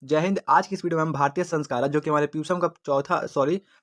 जय हिंद। आज की इस वीडियो में हम भारतीय संस्कार जो कि हमारे प्यूसम का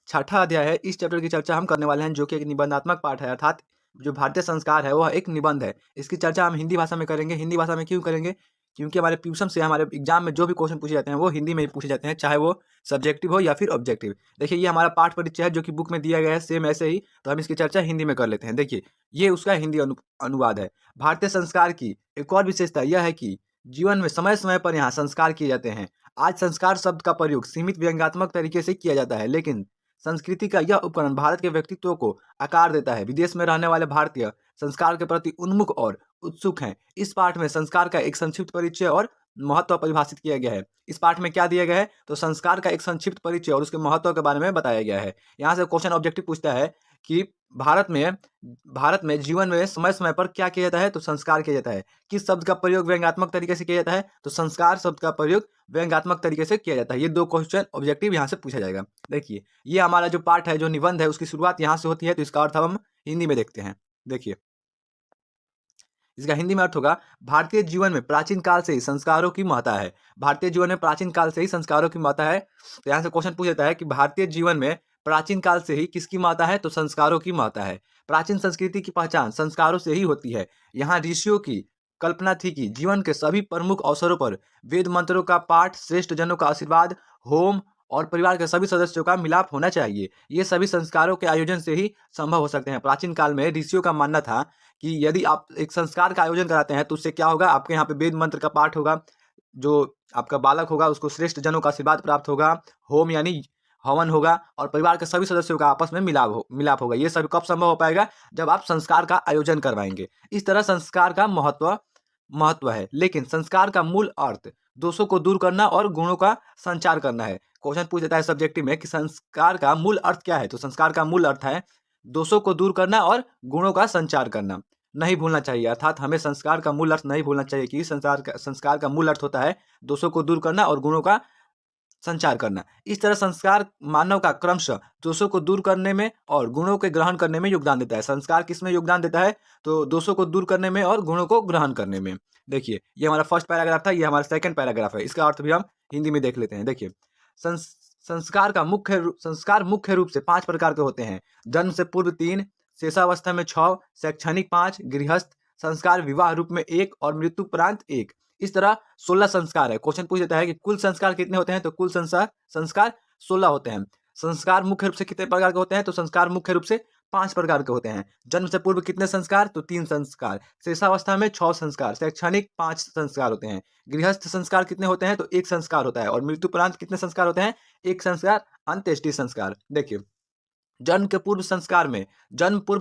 छठा अध्याय है, इस चैप्टर की चर्चा हम करने वाले हैं, जो कि एक निबंधात्मक पाठ है। अर्थात जो भारतीय संस्कार है वह एक निबंध है। इसकी चर्चा हम हिंदी भाषा में करेंगे। हिंदी भाषा में क्यों करेंगे? क्योंकि हमारे प्यूसम से हमारे एग्जाम में जो भी क्वेश्चन पूछे जाते हैं वो हिंदी में ही पूछे जाते हैं, चाहे वो सब्जेक्टिव हो या फिर ऑब्जेक्टिव। देखिए, ये हमारा पाठ परिचय है जो कि बुक में दिया गया है, सेम ऐसे ही। तो हम इसकी चर्चा हिंदी में कर लेते हैं। देखिए, ये उसका हिंदी अनुवाद है। भारतीय संस्कार की एक और विशेषता यह है कि जीवन में समय समय पर यहाँ संस्कार किए जाते हैं। आज संस्कार शब्द का प्रयोग सीमित व्यंग्यात्मक तरीके से किया जाता है, लेकिन संस्कृति का यह उपकरण भारत के व्यक्तित्व को आकार देता है। विदेश में रहने वाले भारतीय संस्कार के प्रति उन्मुख और उत्सुक हैं। इस पाठ में संस्कार का एक संक्षिप्त परिचय और महत्व परिभाषित किया गया है। इस पाठ में क्या दिया गया है? तो संस्कार का एक संक्षिप्त परिचय और उसके महत्व के बारे में बताया गया है। यहाँ से क्वेश्चन ऑब्जेक्टिव पूछता है कि भारत में जीवन में समय समय पर क्या किया जाता है? तो संस्कार किया जाता है। किस शब्द का प्रयोग व्यंग्यात्मक तरीके से किया जाता है? तो संस्कार शब्द का प्रयोग व्यंग्यात्मक तरीके से किया जाता है। ये दो क्वेश्चन ऑब्जेक्टिव यहाँ से पूछा जाएगा। देखिए, ये हमारा जो पाठ है, जो निबंध है, उसकी शुरुआत यहाँ से होती है। तो इसका अर्थ हम हिंदी में देखते हैं। देखिए, इसका हिंदी में अर्थ होगा, भारतीय जीवन में प्राचीन काल से ही संस्कारों की महत्ता है। भारतीय जीवन में प्राचीन काल से ही संस्कारों की महत्ता है। तो यहाँ से क्वेश्चन पूछ जाता है कि भारतीय जीवन में प्राचीन काल से ही किसकी महत्ता है? तो संस्कारों की महत्ता है। प्राचीन संस्कृति की पहचान संस्कारों से ही होती है। यहाँ ऋषियों की कल्पना थी कि जीवन के सभी प्रमुख अवसरों पर वेद मंत्रों का पाठ, श्रेष्ठ जनों का आशीर्वाद, होम और परिवार के सभी सदस्यों का मिलाप होना चाहिए। ये सभी संस्कारों के आयोजन से ही संभव हो सकते हैं। प्राचीन काल में ऋषियों का मानना था कि यदि आप एक संस्कार का आयोजन कराते हैं तो उससे क्या होगा? आपके यहाँ पे वेद मंत्र का पाठ होगा, जो आपका बालक होगा उसको श्रेष्ठ जनों का आशीर्वाद प्राप्त होगा, होम यानी हवन होगा और परिवार के सभी सदस्यों का आपस में मिलाप होगा। ये सब कब संभव हो पाएगा? जब आप संस्कार का आयोजन करवाएंगे। इस तरह संस्कार का महत्व है, लेकिन संस्कार का मूल अर्थ दोषों को दूर करना और गुणों का संचार करना है। क्वेश्चन पूछ देता है सब्जेक्टिव में कि संस्कार का मूल अर्थ क्या है? तो संस्कार का मूल अर्थ है दोषों को दूर करना और गुणों का संचार करना। नहीं भूलना चाहिए, अर्थात हमें संस्कार का मूल अर्थ नहीं भूलना चाहिए कि संस्कार का मूल अर्थ होता है दोषों को दूर करना और गुणों का संचार करना। इस तरह संस्कार मानव का क्रमशः दोषों को दूर करने में और गुणों के ग्रहण करने में योगदान देता है। संस्कार किसमें योगदान देता है? तो दोषों को दूर करने में और गुणों को ग्रहण करने में। देखिए, ये हमारा फर्स्ट पैराग्राफ था, ये हमारा सेकंड पैराग्राफ है। इसका अर्थ भी हम हिंदी में देख लेते हैं। देखिए, संस्कार मुख्य रूप से 5 प्रकार के होते हैं। जन्म से पूर्व 3, शेषावस्था में 6, शैक्षणिक 5, गृहस्थ संस्कार विवाह रूप में 1 और मृत्युपरांत 1। इस तरह 16 संस्कार है। क्वेश्चन पूछ देता है कि कुल संस्कार कितने होते हैं? तो कुल संस्कार 16 होते हैं। संस्कार मुख्य रूप से कितने प्रकार के होते हैं? तो संस्कार मुख्य रूप से 5 प्रकार के होते हैं। जन्म से पूर्व कितने संस्कार? तो 3 संस्कार। शेषावस्था में 6 संस्कार। शैक्षणिक 5 संस्कार होते हैं। गृहस्थ संस्कार कितने होते हैं? तो 1 संस्कार होता है। और मृत्युपरांत कितने संस्कार होते हैं? 1 संस्कार, अंत्येष्टि संस्कार। देखिए, जन्म पूर्व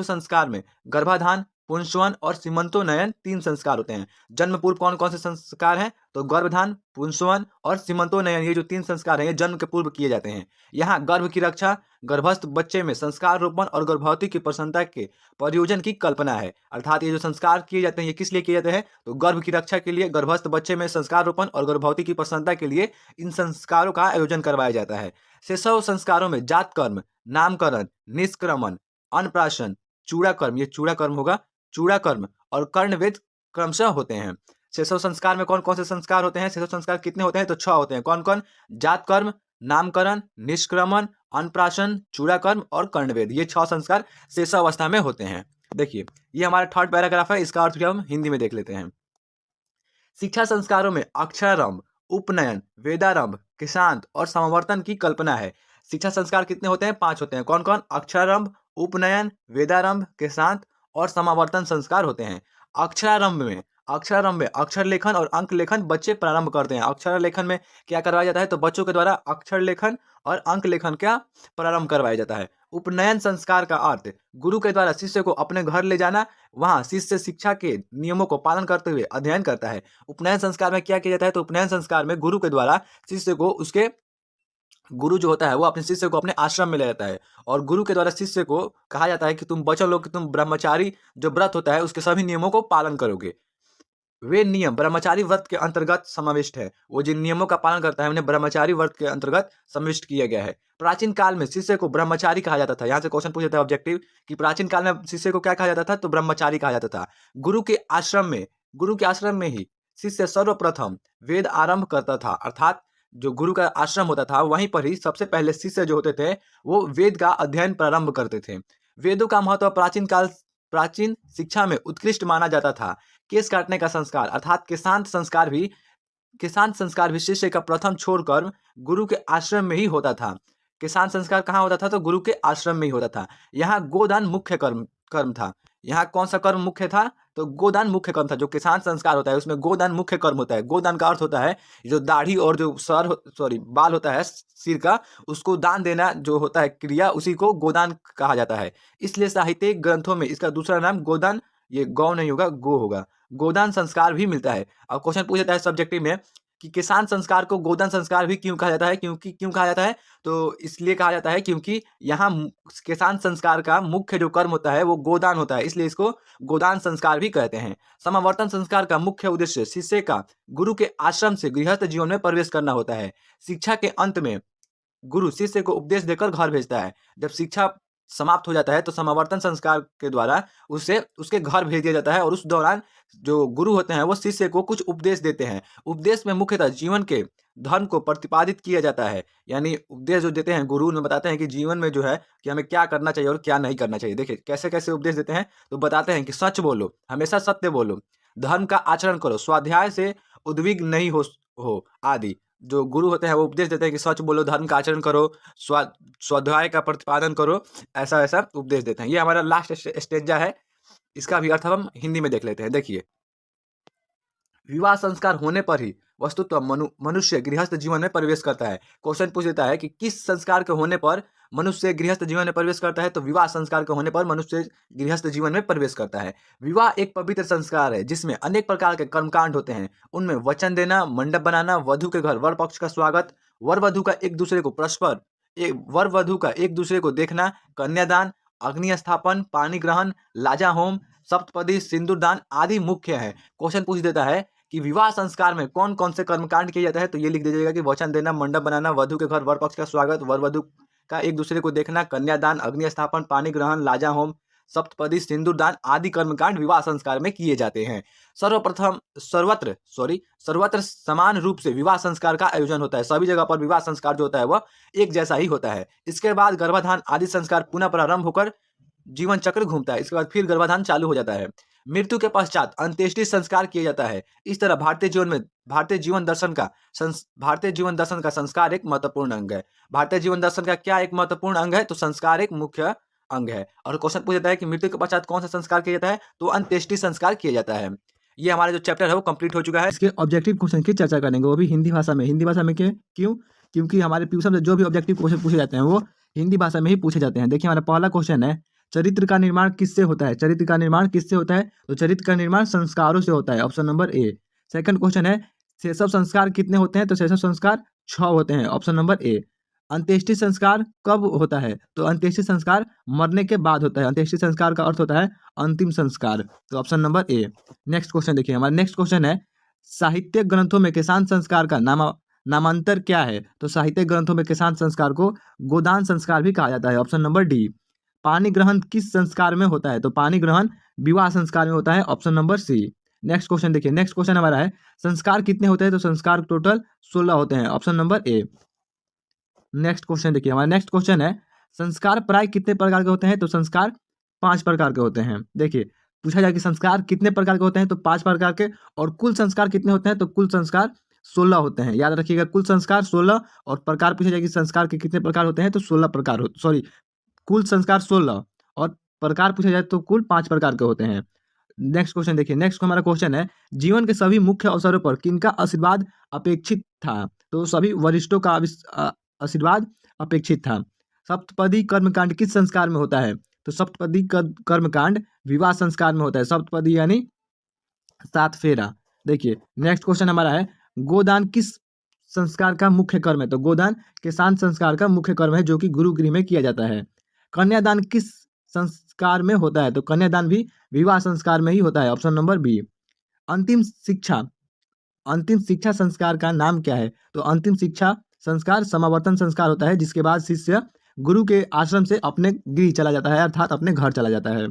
संस्कार में गर्भाधान, पुंसवन और सीमंतोन्नयन 3 संस्कार होते हैं। जन्म पूर्व कौन कौन से संस्कार हैं? तो गर्भाधान, पुंसवन और सीमंतोन्नयन, ये जो 3 संस्कार हैं ये जन्म के पूर्व किए जाते हैं। यहाँ गर्भ की रक्षा, गर्भस्थ बच्चे में संस्कार रोपण और गर्भवती की प्रसन्नता के प्रयोजन की कल्पना है। अर्थात ये जो संस्कार किए जाते हैं ये किस लिए किए जाते हैं? तो गर्भ की रक्षा के लिए, गर्भस्थ बच्चे में संस्कार रोपण और गर्भवती की प्रसन्नता के लिए इन संस्कारों का आयोजन करवाया जाता है। शेषव संस्कारों में जात कर्म, नामकरण, निष्क्रमण, अन्नप्राशन, चूड़ाकर्म, ये चूड़ाकर्म होगा, चूड़ाकर्म और कर्णवेद क्रमशः होते हैं। शेषव संस्कार में कौन कौन से संस्कार होते हैं? शेषव संस्कार कितने होते हैं? तो 6 होते हैं। कौन कौन? जात कर्म, नामकरण, निष्क्रमण, अन्नप्राशन, चूड़ाकर्म और कर्णवेद, ये 6 संस्कार शेषव अवस्था में होते हैं। देखिए, ये हमारा थर्ड पैराग्राफ है। इसका अर्थ भी हम हिंदी में देख लेते हैं। शिक्षा संस्कारों में अक्षरारंभ, उपनयन, वेदारंभ, केशांत और समावर्तन की कल्पना है। शिक्षा संस्कार कितने होते हैं? 5 होते हैं। कौन कौन? अक्षरारंभ, उपनयन, वेदारंभ, केशांत और समावर्तन संस्कार होते हैं। अक्षरारंभ में अक्षर लेखन और अंक लेखन बच्चे प्रारंभ करते हैं। अक्षर लेखन में क्या करवाया जाता है? तो बच्चों के द्वारा अक्षर लेखन और अंक लेखन क्या प्रारंभ करवाया जाता है। उपनयन संस्कार का अर्थ गुरु के द्वारा शिष्य को अपने घर ले जाना, वहां शिष्य शिक्षा के नियमों को पालन करते हुए अध्ययन करता है। उपनयन संस्कार में क्या किया जाता है? तो उपनयन संस्कार में गुरु के द्वारा शिष्य को, उसके गुरु जो होता है वो अपने शिष्य को अपने आश्रम में ले जाता है और गुरु के द्वारा शिष्य को कहा जाता है कि तुम वचन लो कि तुम ब्रह्मचारी जो व्रत होता है उसके सभी नियमों को पालन करोगे। वे नियम ब्रह्मचारी व्रत के अंतर्गत समाविष्ट है। वो जिन नियमों का पालन करता है उन्हें ब्रह्मचारी व्रत के अंतर्गत समाविष्ट किया गया है। प्राचीन काल में शिष्य को ब्रह्मचारी कहा जाता था। यहाँ से क्वेश्चन पूछा था ऑब्जेक्टिव कि प्राचीन काल में शिष्य को क्या कहा जाता था? तो ब्रह्मचारी कहा जाता था। गुरु के आश्रम में ही शिष्य सर्वप्रथम वेद आरंभ करता था। अर्थात जो गुरु का आश्रम होता था वहीं पर ही सबसे पहले शिष्य जो होते थे वो वेद का अध्ययन प्रारंभ करते थे। वेदों का महत्व प्राचीन शिक्षा में उत्कृष्ट माना जाता था। केस काटने का संस्कार अर्थात किसान संस्कार भी शिष्य का प्रथम छोड़ कर्म गुरु के आश्रम में ही होता था। किसान संस्कार कहाँ होता था? तो गुरु के आश्रम में ही होता था। यहाँ गोदान मुख्य कर्म कर्म था। यहाँ कौन सा कर्म मुख्य था? तो गोदान मुख्य कर्म था। जो किसान संस्कार होता है उसमें गोदान मुख्य कर्म होता है। गोदान का अर्थ होता है जो दाढ़ी और जो बाल होता है सिर का, उसको दान देना जो होता है क्रिया, उसी को गोदान कहा जाता है। इसलिए साहित्यिक ग्रंथों में इसका दूसरा नाम गोदान, ये गौ नहीं होगा, गो होगा, गोदान संस्कार भी मिलता है। और क्वेश्चन पूछ जाता है सब्जेक्टिव में कि किसान संस्कार को गोदान संस्कार भी क्यों कहा जाता है? क्यों कहा जाता है? तो इसलिए कहा जाता है क्योंकि यहाँ किसान संस्कार का मुख्य जो कर्म होता है वो गोदान होता है, इसलिए इसको गोदान संस्कार भी कहते हैं। समावर्तन संस्कार का मुख्य उद्देश्य शिष्य का गुरु के आश्रम से गृहस्थ जीवन में प्रवेश करना होता है। शिक्षा के अंत में गुरु शिष्य को उपदेश देकर घर भेजता है। जब शिक्षा समाप्त हो जाता है तो समावर्तन संस्कार के द्वारा उसे उसके घर भेज दिया जाता है और उस दौरान जो गुरु होते हैं वो शिष्य को कुछ उपदेश देते हैं। उपदेश में मुख्यतः जीवन के धर्म को प्रतिपादित किया जाता है। यानी उपदेश जो देते हैं गुरु उन्हें बताते हैं कि जीवन में जो है कि हमें क्या करना चाहिए और क्या नहीं करना चाहिए। देखिए कैसे कैसे उपदेश देते हैं, तो बताते हैं कि सच बोलो, हमेशा सत्य बोलो, धर्म का आचरण करो, स्वाध्याय से उद्विग्न नहीं हो आदि। जो गुरु होते हैं वो उपदेश देते हैं कि सच बोलो, धर्म का आचरण करो, स्वाध्याय का प्रतिपादन करो, ऐसा ऐसा उपदेश देते हैं। ये हमारा लास्ट स्टेंजा है, इसका भी अर्थ हम हिंदी में देख लेते हैं। देखिए, विवाह संस्कार होने पर ही वस्तुतः मनुष्य गृहस्थ जीवन में प्रवेश करता है। क्वेश्चन पूछ देता है कि किस संस्कार के होने पर मनुष्य गृहस्थ जीवन में प्रवेश करता है? तो विवाह संस्कार के होने पर मनुष्य गृहस्थ जीवन में प्रवेश करता है। विवाह एक पवित्र संस्कार है जिसमें अनेक प्रकार के कर्मकांड होते हैं। उनमें वचन देना, मंडप बनाना, वधु के घर वर पक्ष का स्वागत, वर वधु का एक दूसरे को देखना, कन्यादान, अग्नि स्थापन, पानी ग्रहण, लाजा होम, सप्तपदी, सिंदूरदान आदि मुख्य है। क्वेश्चन पूछ देता है कि विवाह संस्कार में कौन कौन से कर्मकांड किया जाता है? तो ये लिख दीजिएगा कि वचन देना, मंडप बनाना, वधु के घर वर पक्ष का स्वागत, वर वधु का एक दूसरे को देखना, कन्यादान, अग्नि स्थापन, पानी ग्रहण, लाजा होम, सप्तपदी, सिंदूरदान आदि कर्मकांड विवाह संस्कार में किए जाते हैं। सर्वत्र समान रूप से विवाह संस्कार का आयोजन होता है। सभी जगह पर विवाह संस्कार जो होता है वह एक जैसा ही होता है। इसके बाद गर्भाधान आदि संस्कार पुनः प्रारंभ होकर जीवन चक्र घूमता है। इसके बाद फिर गर्भाधान चालू हो जाता है। मृत्यु के पश्चात अंत्येष्टि संस्कार किया जाता है। इस तरह भारतीय जीवन दर्शन का संस्कार एक महत्वपूर्ण अंग है। भारतीय जीवन दर्शन का क्या एक महत्वपूर्ण अंग है? तो संस्कार एक मुख्य अंग है। और क्वेश्चन पूछा जाता है कि मृत्यु के पश्चात कौन सा संस्कार किया जाता है? तो अंत्येष्टि संस्कार किया जाता है। ये हमारा जो चैप्टर है वो कंप्लीट हो चुका है। इसके ऑब्जेक्टिव क्वेश्चन की चर्चा करेंगे, वो भी हिंदी भाषा में। क्यों? क्योंकि हमारे ट्यूशन से जो भी ऑब्जेक्टिव क्वेश्चन पूछे जाते हैं वो हिंदी भाषा में ही पूछे जाते हैं। देखिए हमारा पहला क्वेश्चन है, चरित्र का निर्माण किससे होता है? चरित्र का निर्माण किससे होता है? तो चरित्र का निर्माण संस्कारों से होता है, option number A. Second question है, शैशव संस्कार कितने होते हैं? तो शैशव संस्कार 6 होते हैं, ऑप्शन नंबर ए। अंत्येष्टि संस्कार कब होता है? तो अंत्येष्टि संस्कार मरने के बाद होता है। अंत्येष्टि संस्कार का अर्थ होता है अंतिम संस्कार, तो option number A. Next question देखिए, हमारा नेक्स्ट क्वेश्चन है, साहित्यिक ग्रंथों में किसान संस्कार का नामांतर क्या है? तो साहित्यिक ग्रंथों में किसान संस्कार को गोदान संस्कार भी कहा जाता है, ऑप्शन नंबर डी। पानी ग्रहण किस संस्कार में होता है? तो पानी ग्रहण विवाह संस्कार में होता है, option number C. Next question देखिए, नेक्स्ट क्वेश्चन हमारा है, संस्कार कितने होते हैं? तो संस्कार टोटल 16 होते हैं, option number A. Next question देखिए, हमारा नेक्स्ट क्वेश्चन है, संस्कार प्राय कितने प्रकार के होते हैं? तो संस्कार 5 प्रकार के होते हैं। देखिए पूछा जाए कि संस्कार कितने प्रकार के होते हैं? तो 5 प्रकार के। और कुल संस्कार कितने होते हैं? तो कुल संस्कार 16 होते हैं। याद रखिएगा, कुल संस्कार 16 और प्रकार पूछा जाए कि संस्कार के कितने प्रकार होते हैं? तो 16 प्रकार कुल संस्कार 16 और प्रकार पूछा जाए तो कुल 5 प्रकार के होते हैं। नेक्स्ट क्वेश्चन देखिए, नेक्स्ट हमारा क्वेश्चन है, जीवन के सभी मुख्य अवसरों पर किनका आशीर्वाद अपेक्षित था? तो सभी वरिष्ठों का आशीर्वाद अपेक्षित था। सप्तपदी कर्मकांड किस संस्कार में होता है? तो सप्तपदी कर्मकांड विवाह संस्कार में होता है। सप्तपदी यानी 7 फेरा। देखिए नेक्स्ट क्वेश्चन हमारा है, गोदान किस संस्कार का मुख्य कर्म है? तो गोदान किसान संस्कार का मुख्य कर्म है जो कि गुरु गृह में किया जाता है। कन्यादान किस संस्कार में होता है? तो कन्यादान भी विवाह संस्कार में ही होता है, ऑप्शन नंबर बी। अंतिम शिक्षा संस्कार का नाम क्या है? तो अंतिम शिक्षा संस्कार समावर्तन संस्कार होता है, जिसके बाद शिष्य गुरु के आश्रम से अपने गृह चला जाता है, अर्थात अपने घर चला जाता है।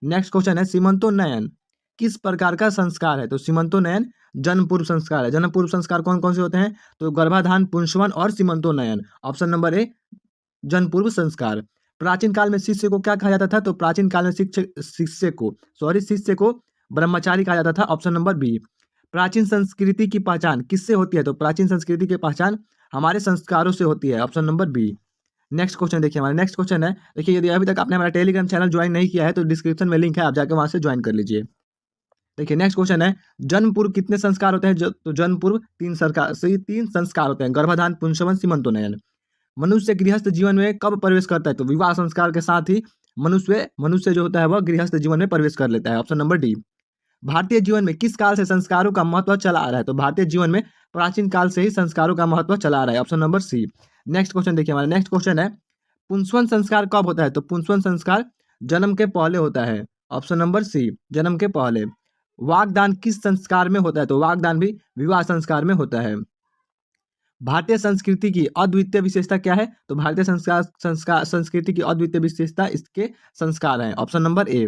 नेक्स्ट क्वेश्चन है, सीमंतोन्नयन किस प्रकार का संस्कार है? तो सीमंतोन्नयन जन्म पूर्व संस्कार है। जन्म पूर्व संस्कार कौन कौन से होते हैं? तो गर्भाधान, पुंसवन और सीमंतोन्नयन। ऑप्शन नंबर ए जन्म पूर्व संस्कार। प्राचीन काल में शिष्य को क्या कहा जाता था? तो प्राचीन काल में शिष्य को ब्रह्मचारी कहा जाता था। Option number B. प्राचीन संस्कृति की पहचान किससे होती है? तो प्राचीन संस्कृति की पहचान हमारे संस्कारों से होती है। Option number B. Next question देखिए, हमारा नेक्स्ट क्वेश्चन है, देखिए यदि अभी तक आपने हमारा टेलीग्राम चैनल ज्वाइन नहीं किया है तो डिस्क्रिप्शन में लिंक है, आप जाकर वहां से ज्वाइन कर लीजिए। देखिए नेक्स्ट क्वेश्चन है, जन्म पूर्व कितने संस्कार होते हैं? तो जन्म पूर्व तीन संस्कार होते हैं, गर्भाधान, पुंसवन, सीमंतोन्नयन। मनुष्य गृहस्थ जीवन में कब प्रवेश करता है? तो विवाह संस्कार के साथ ही मनुष्य जो होता है वह गृहस्थ जीवन में प्रवेश कर लेता है। Option number D. Bharatiya Jeevan में किस काल से संस्कारों का महत्व चला आ रहा है? तो भारतीय जीवन में प्राचीन काल से ही संस्कारों का महत्व चला आ रहा है। Option number C. Next question देखिए, हमारा नेक्स्ट क्वेश्चन है, पुंसवन संस्कार कब होता है? तो पुंसवन संस्कार जन्म के पहले होता है। ऑप्शन नंबर सी, जन्म के पहले। वागदान किस संस्कार में होता है? तो वागदान भी विवाह संस्कार में होता है। भारतीय संस्कृति की अद्वितीय विशेषता क्या है? तो भारतीय संस्कृति की अद्वितीय विशेषता इसके संस्कार हैं। Option number A.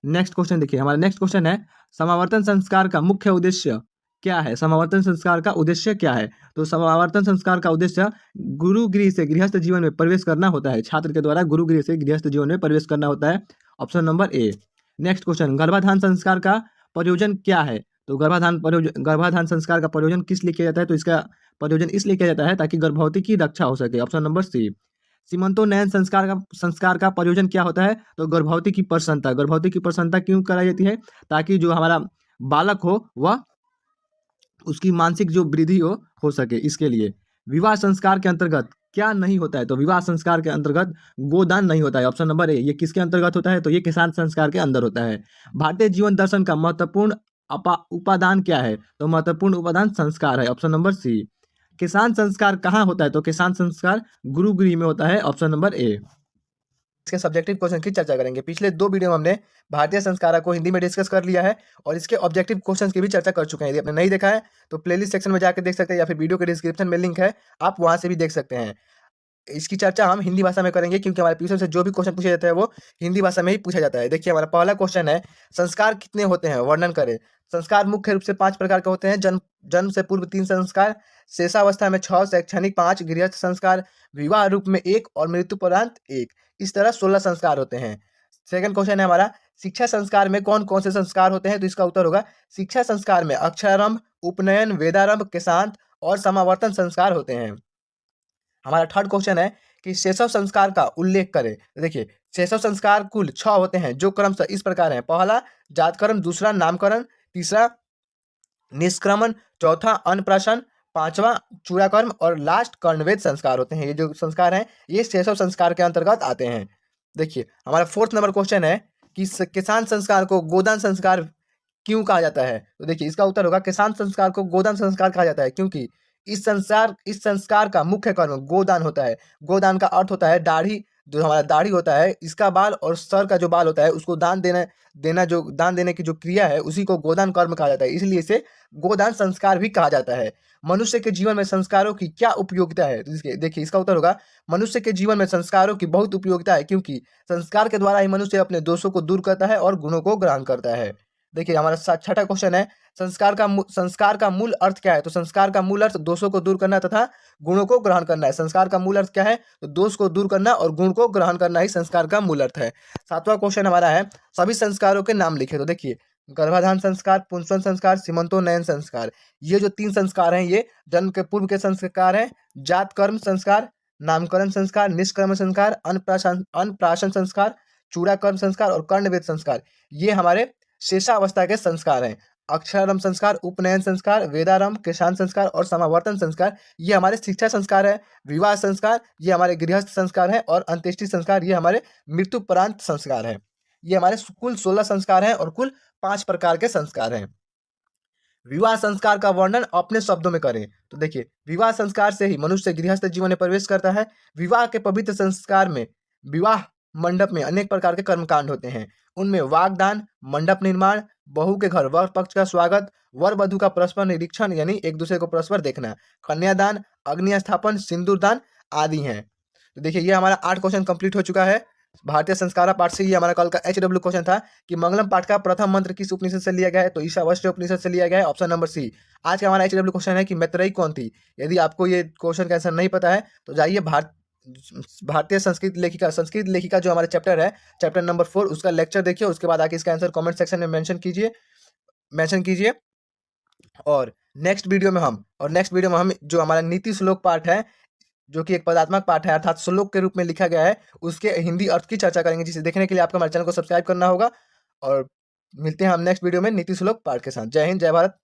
Next question देखिए, हमारा नेक्स्ट क्वेश्चन है, समावर्तन संस्कार का मुख्य उद्देश्य क्या है? समावर्तन संस्कार का उद्देश्य क्या है? तो समावर्तन संस्कार का उद्देश्य गुरुगृह से गृहस्थ जीवन में प्रवेश करना होता है। छात्र के द्वारा गुरुगृह से गृहस्थ जीवन में प्रवेश करना होता है। Option number A. Next question, गर्भाधान संस्कार का प्रयोजन क्या है? तो गर्भाधान संस्कार का प्रयोजन किस लिए किया जाता है? तो इसका प्रयोजन इसलिए किया जाता है ताकि गर्भवती की रक्षा हो सके। ऑप्शन नंबर सी। सीमंतोन्नयन संस्कार का प्रयोजन क्या होता है? तो गर्भवती की प्रसन्नता क्यों कराई जाती है? ताकि जो हमारा बालक हो वह उसकी मानसिक जो वृद्धि हो सके, इसके लिए। विवाह संस्कार के अंतर्गत क्या नहीं होता है? तो विवाह संस्कार के अंतर्गत गोदान नहीं होता है। Option number A. ये किसके अंतर्गत होता है? तो ये किसान संस्कार के अंदर होता है। भारतीय जीवन दर्शन का महत्वपूर्ण उपादान क्या है? तो महत्वपूर्ण उपादान संस्कार है। Option number C. किसान संस्कार कहाँ होता है? तो किसान संस्कार गुरुगृह में होता है। Option number A. इसके सब्जेक्टिव क्वेश्चन की चर्चा करेंगे। पिछले 2 वीडियो में हमने भारतीय संस्कार को हिंदी में डिस्कस कर लिया है और इसके ऑब्जेक्टिव क्वेश्चंस की भी चर्चा कर चुके हैं। यदि आपने नहीं देखा है तो प्लेलिस्ट सेक्शन में जाकर देख सकते हैं या फिर वीडियो के डिस्क्रिप्शन में लिंक है, आप वहां से भी देख सकते हैं। इसकी चर्चा हम हिंदी भाषा में करेंगे क्योंकि हमारे ट्यूशन से जो भी क्वेश्चन पूछा जाता है वो हिंदी भाषा में ही पूछा जाता है। देखिए हमारा पहला क्वेश्चन है, संस्कार कितने होते हैं? वर्णन करें। संस्कार मुख्य रूप से 5 प्रकार के होते हैं। जन्म से पूर्व 3 संस्कार, शेषावस्था में 6, शैक्षणिक 5, गृहस्थ संस्कार, विवाह रूप में 1 और मृत्युपरांत 1। इस तरह 16 संस्कार होते हैं। सेकंड क्वेश्चन है हमारा, शिक्षा संस्कार में कौन कौन से संस्कार होते हैं? तो इसका उत्तर होगा, शिक्षा संस्कार में अक्षरारंभ, उपनयन, वेदारंभ, केशांत और समावर्तन संस्कार होते हैं। हमारा थर्ड क्वेश्चन है कि शैशव संस्कार का उल्लेख करें। देखिए शैशव संस्कार कुल 6 होते हैं जो क्रमशः इस प्रकार हैं। पहला जातकर्म, दूसरा नामकरण, तीसरा निष्क्रमण, चौथा अन्नप्राशन, 5वां चूड़ाकर्म और लास्ट कर्णवेद संस्कार होते हैं। ये जो संस्कार हैं ये शैशव संस्कार के अंतर्गत आते हैं। देखिए हमारा 4th नंबर क्वेश्चन है कि किसान संस्कार को गोदान संस्कार क्यों कहा जाता है? तो देखिए इसका उत्तर होगा, किसान संस्कार को गोदान संस्कार कहा जाता है क्योंकि इस संस्कार का मुख्य कर्म गोदान होता है। गोदान का अर्थ होता है दाढ़ी, जो हमारा दाढ़ी होता है इसका बाल और सर का जो बाल होता है उसको दान देने की जो क्रिया है उसी को गोदान कर्म कहा जाता है, इसलिए इसे गोदान संस्कार भी कहा जाता है। मनुष्य के जीवन में संस्कारों की क्या उपयोगिता है? देखिए इसका उत्तर होगा, मनुष्य के जीवन में संस्कारों की बहुत उपयोगिता है क्योंकि संस्कार के द्वारा ही मनुष्य अपने दोषों को दूर करता है और गुणों को ग्रहण करता है। देखिए हमारा 6ठा क्वेश्चन है, संस्कार का मूल अर्थ क्या है? तो संस्कार का मूल अर्थ दोषों को दूर करना तथा गुणों को ग्रहण करना है। संस्कार का मूल अर्थ क्या है? तो दोष को दूर करना और गुण को ग्रहण करना ही संस्कार का मूल अर्थ है। 7वां क्वेश्चन हमारा है, सभी संस्कारों के नाम लिखे। तो देखिए गर्भाधान संस्कार, पुंसवन संस्कार, सीमंतोन्नयन संस्कार, ये जो 3 संस्कार हैं ये जन्म के पूर्व के संस्कार हैं। जात कर्म संस्कार, नामकरण संस्कार, निष्कर्म संस्कार, अन्नप्राशन संस्कार, चूड़ाकर्म संस्कार और कर्णवेद संस्कार, ये हमारे शेषावस्था के संस्कार हैं। अक्षरारंभ संस्कार, उपनयन संस्कार, वेदारंभ, केशांत संस्कार और समावर्तन संस्कार ये हमारे शिक्षा संस्कार है। विवाह संस्कार ये हमारे गृहस्थ संस्कार है और अंत्येष्टि संस्कार ये हमारे मृत्युपरांत संस्कार है। ये हमारे कुल 16 संस्कार हैं और कुल 5 प्रकार के संस्कार हैं। विवाह संस्कार का वर्णन अपने शब्दों में करें। तो देखिए विवाह संस्कार से ही मनुष्य गृहस्थ जीवन में प्रवेश करता है। विवाह के पवित्र संस्कार में विवाह मंडप में अनेक प्रकार के कर्मकांड होते हैं। उनमें वागदान, मंडप निर्माण, बहू के घर वर पक्ष का स्वागत, वर वधु का परस्पर निरीक्षण यानी एक दूसरे को परस्पर देखना, कन्यादान, अग्नि स्थापन, सिंदूरदान आदि हैं। तो देखिए ये हमारा 8 क्वेश्चन कंप्लीट हो चुका है। भारतीय संस्कारा पाठ से ये हमारा कल का HW क्वेश्चन था कि मंगलम पाठ का प्रथम मंत्र किस उपनिषद से लिया गया है, तो ईशावास्य उपनिषद से लिया गया है, ऑप्शन नंबर सी। आज का हमारा HW क्वेश्चन है कि मैत्रेयी कौन थी। यदि आपको ये क्वेश्चन का आंसर नहीं पता है तो जाइए भारतीय संस्कृत लेखिका जो हमारे चैप्टर है, चैप्टर नंबर 4, उसका लेक्चर देखिए, उसके बाद आके इसका आंसर कमेंट सेक्शन में मेंशन कीजिए। और नेक्स्ट वीडियो में हम जो हमारा नीति श्लोक पाठ है, जो कि एक पदात्मक पाठ है अर्थात श्लोक के रूप में लिखा गया है, उसके हिंदी अर्थ की चर्चा करेंगे, जिसे देखने के लिए आपको हमारे चैनल को सब्सक्राइब करना होगा। और मिलते हैं हम नेक्स्ट वीडियो में नीति श्लोक पाठ के साथ। जय हिंद, जय भारत।